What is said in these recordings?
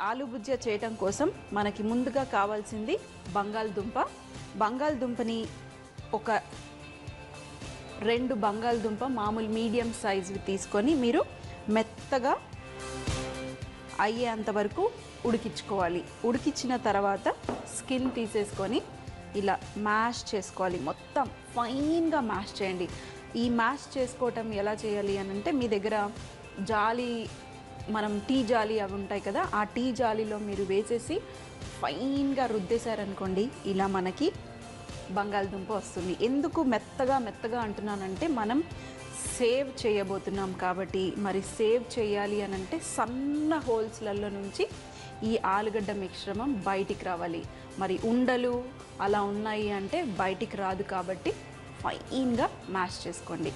ఆలు భుజియా చేయటం కోసం మనకి ముందుగా కావాల్సింది బంగాళదుంప. బంగాళదుంపని ఒక 2 బంగాళదుంప మామూలు మీడియం సైజువి తీసుకొని మీరు మెత్తగా అయ్యేంత వరకు ఉడికించుకోవాలి. ఉడికించిన తర్వాత స్కిన్ తీసేసుకొని ఇలా మ్యాష్ చేసుకోవాలి. మొత్తం ఫైన్గా మ్యాష్ చేయండి. ఈ మ్యాష్ చేసుకోవటం ఎలా చేయాలి అని అంటే, మీ దగ్గర జాలి, మనం టీ జాలి అవి ఉంటాయి కదా, ఆ టీ జాలీలో మీరు వేసేసి ఫైన్గా రుద్దేశారనుకోండి, ఇలా మనకి బంగాళదుంప వస్తుంది. ఎందుకు మెత్తగా మెత్తగా అంటున్నానంటే, మనం సేవ్ చేయబోతున్నాం కాబట్టి. మరి సేవ్ చేయాలి అని అంటే సన్న హోల్స్లలో నుంచి ఈ ఆలుగడ్డ మిశ్రమం బయటికి రావాలి. మరి ఉండలు అలా ఉన్నాయి అంటే బయటికి రాదు కాబట్టి ఫైన్గా మ్యాష్ చేసుకోండి.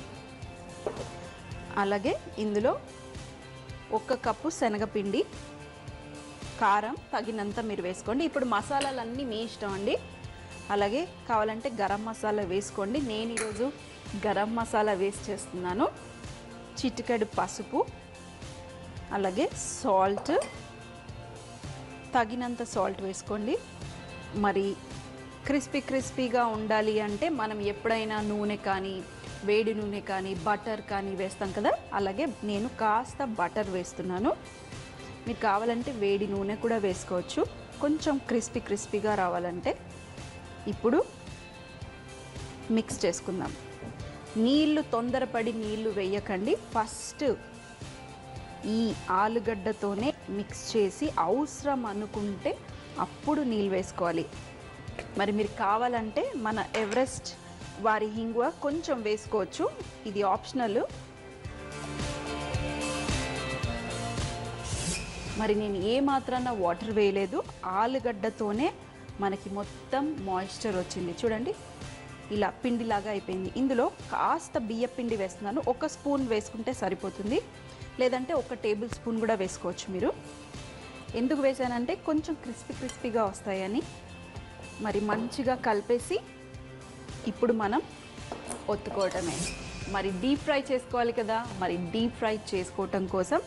అలాగే ఇందులో 1 కప్పు శనగపిండి, కారం తగినంత మీరు వేసుకోండి. ఇప్పుడు మసాలాలన్నీ మీ ఇష్టం అండి. అలాగే కావాలంటే గరం మసాలా వేసుకోండి. నేను ఈరోజు గరం మసాలా వేస్ట్ చేస్తున్నాను. చిటికెడు పసుపు, అలాగే సాల్ట్, తగినంత సాల్ట్ వేసుకోండి. మరి క్రిస్పీగా ఉండాలి అంటే మనం ఎప్పుడైనా నూనె కానీ, వేడి నూనె కానీ, బటర్ కానీ వేస్తాం కదా, అలాగే నేను కాస్త బటర్ వేస్తున్నాను. మీకు కావాలంటే వేడి నూనె కూడా వేసుకోవచ్చు, కొంచెం క్రిస్పీగా రావాలంటే. ఇప్పుడు మిక్స్ చేసుకుందాం. నీళ్లు తొందరపడి నీళ్లు వేయకండి. ఫస్ట్ ఈ ఆలుగడ్డతోనే మిక్స్ చేసి అవసరం అనుకుంటే అప్పుడు నీళ్ళు వేసుకోవాలి. మరి మీరు కావాలంటే మన ఎవరెస్ట్ వారి హింగువ కొంచెం వేసుకోవచ్చు, ఇది ఆప్షనల్. మరి నేను ఏ మాత్రాన వాటర్ వేయలేదు, ఆలుగడ్డతోనే మనకి మొత్తం మాయిశ్చర్ వచ్చింది. చూడండి, ఇలా పిండిలాగా అయిపోయింది. ఇందులో కాస్త బియ్యం పిండి వేస్తున్నాను. 1 స్పూన్ వేసుకుంటే సరిపోతుంది, లేదంటే 1 టేబుల్ స్పూన్ కూడా వేసుకోవచ్చు మీరు. ఎందుకు వేసానంటే కొంచెం క్రిస్పీగా వస్తాయని. మరి మంచిగా కలిపేసి ఇప్పుడు మనం ఒత్తుకోవటమే. మరి డీప్ ఫ్రై చేసుకోవాలి కదా, మరి డీప్ ఫ్రై చేసుకోవటం కోసం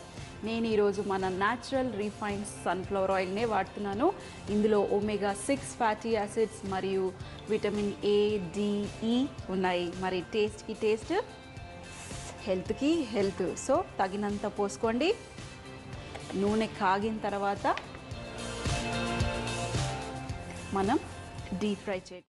నేను ఈరోజు మన న్యాచురల్ రిఫైన్డ్ సన్ఫ్లవర్ ఆయిల్నే వాడుతున్నాను. ఇందులో omega-6 ఫ్యాటీ యాసిడ్స్ మరియు విటమిన్ A, D, E ఉన్నాయి. మరి టేస్ట్కి టేస్ట్, హెల్త్కి హెల్త్. సో తగినంత పోసుకోండి. నూనె కాగిన తర్వాత మనం డీప్ ఫ్రై చేయాలి.